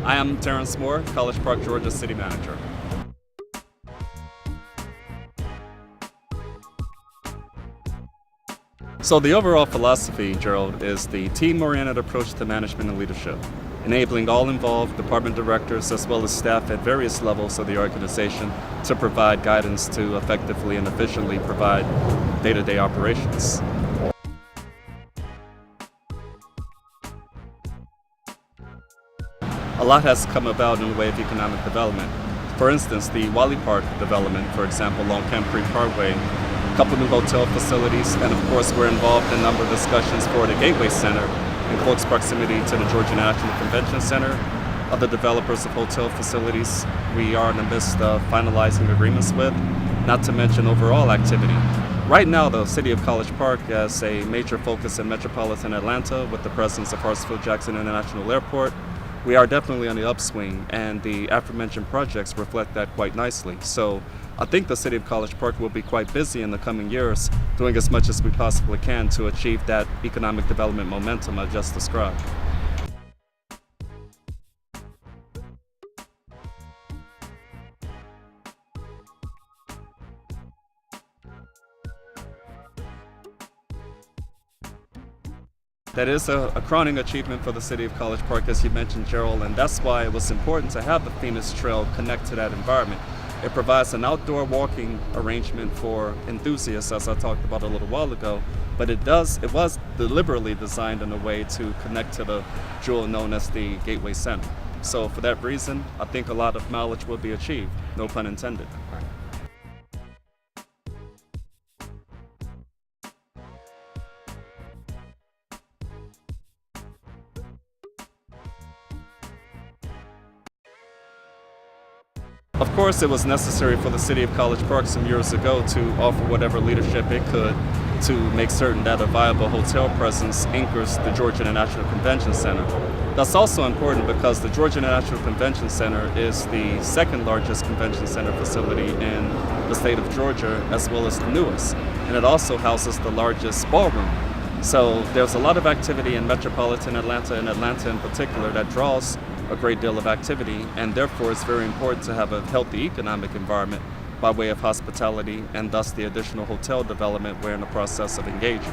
I am Terrence Moore, College Park, Georgia City Manager. So the overall philosophy, Gerald, is the team-oriented approach to management and leadership, enabling all involved department directors as well as staff at various levels of the organization to provide guidance to effectively and efficiently provide day-to-day operations. A lot has come about in the way of economic development. For instance, the Wally Park development, for example, along Camp Creek Parkway, a couple new hotel facilities, and of course we're involved in a number of discussions for the Gateway Center in close proximity to the Georgia National Convention Center. Other developers of hotel facilities we are in the midst of finalizing agreements with, not to mention overall activity. Right now, the City of College Park has a major focus in metropolitan Atlanta with the presence of Hartsfield-Jackson International Airport. We are definitely on the upswing, and the aforementioned projects reflect that quite nicely. So I think the City of College Park will be quite busy in the coming years, doing as much as we possibly can to achieve that economic development momentum I just described. That is a crowning achievement for the City of College Park, as you mentioned, Gerald, and that's why it was important to have the Phoenix Trail connect to that environment. It provides an outdoor walking arrangement for enthusiasts, as I talked about a little while ago, but it was deliberately designed in a way to connect to the jewel known as the Gateway Center. So for that reason, I think a lot of mileage will be achieved, no pun intended. Of course, it was necessary for the City of College Park some years ago to offer whatever leadership it could to make certain that a viable hotel presence anchors the Georgia International Convention Center. That's also important because the Georgia International Convention Center is the second largest convention center facility in the state of Georgia, as well as the newest, and it also houses the largest ballroom. So there's a lot of activity in metropolitan Atlanta, and Atlanta in particular, that draws a great deal of activity, and therefore it's very important to have a healthy economic environment by way of hospitality and thus the additional hotel development we're in the process of engaging.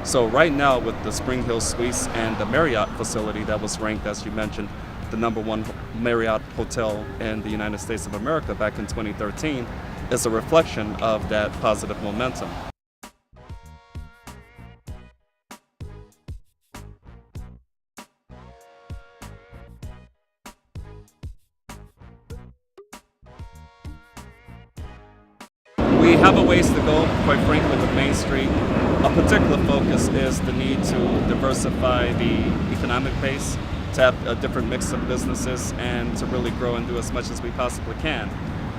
So right now with the Spring Hill Suites and the Marriott facility that was ranked, as you mentioned, the #1 Marriott hotel in the United States of America back in 2013, is a reflection of that positive momentum. We have a ways to go, quite frankly, with Main Street. A particular focus is the need to diversify the economic base, to have a different mix of businesses, and to really grow and do as much as we possibly can.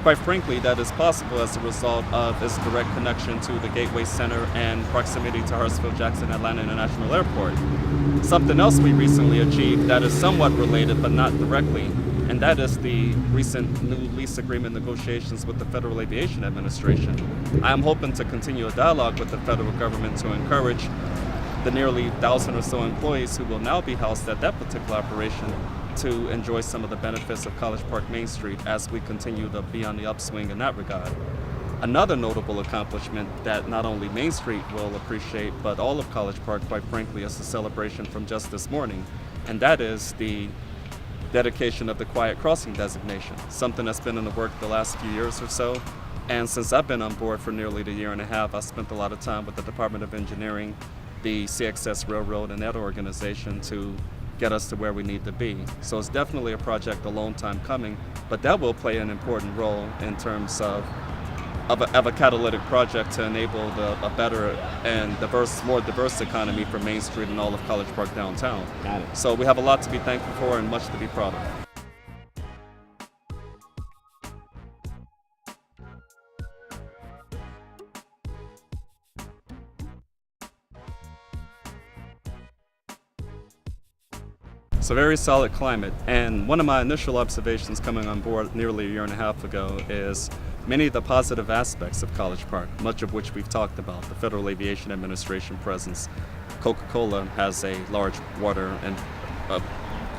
Quite frankly, that is possible as a result of its direct connection to the Gateway Center and proximity to Hartsfield-Jackson Atlanta International Airport. Something else we recently achieved that is somewhat related but not directly, and that is the recent new lease agreement negotiations with the Federal Aviation Administration. I am hoping to continue a dialogue with the federal government to encourage the nearly 1,000 or so employees who will now be housed at that particular operation to enjoy some of the benefits of College Park Main Street as we continue to be on the upswing in that regard. Another notable accomplishment that not only Main Street will appreciate, but all of College Park, quite frankly, is the celebration from just this morning, and that is the dedication of the Quiet Crossing designation, something that's been in the work the last few years or so. And since I've been on board for nearly a year and a half, I spent a lot of time with the Department of Engineering, the CXS Railroad, and that organization to get us to where we need to be. So it's definitely a project a long time coming, but that will play an important role in terms of a catalytic project to enable a better and more diverse economy for Main Street and all of College Park downtown. Got it. So we have a lot to be thankful for and much to be proud of. It's a very solid climate, and one of my initial observations coming on board nearly a year and a half ago is many of the positive aspects of College Park, much of which we've talked about, the Federal Aviation Administration presence. Coca-Cola has a large water and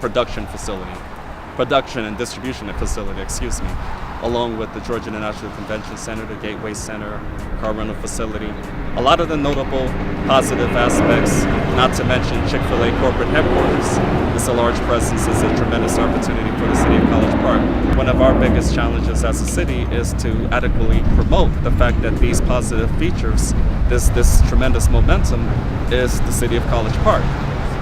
production facility. production and distribution facility, along with the Georgia International Convention Center, the Gateway Center, car rental facility. A lot of the notable positive aspects, not to mention Chick-fil-A corporate headquarters. It's a large presence, it's a tremendous opportunity for the city of College Park. One of our biggest challenges as a city is to adequately promote the fact that these positive features, this tremendous momentum, is the city of College Park.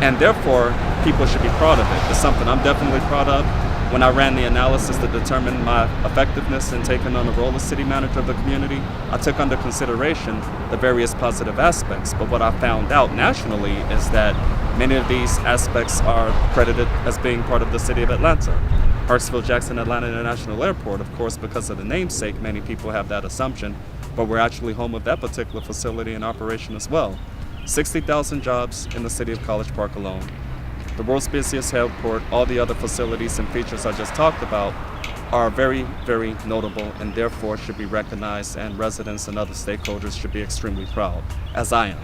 And therefore, people should be proud of it. It's something I'm definitely proud of. When I ran the analysis to determine my effectiveness in taking on the role of city manager of the community, I took under consideration the various positive aspects. But what I found out nationally is that many of these aspects are credited as being part of the city of Atlanta. Hartsfield-Jackson Atlanta International Airport, of course, because of the namesake, many people have that assumption, but we're actually home of that particular facility in operation as well. 60,000 jobs in the city of College Park alone. The world's busiest airport, all the other facilities and features I just talked about are very, very notable and therefore should be recognized, and residents and other stakeholders should be extremely proud, as I am.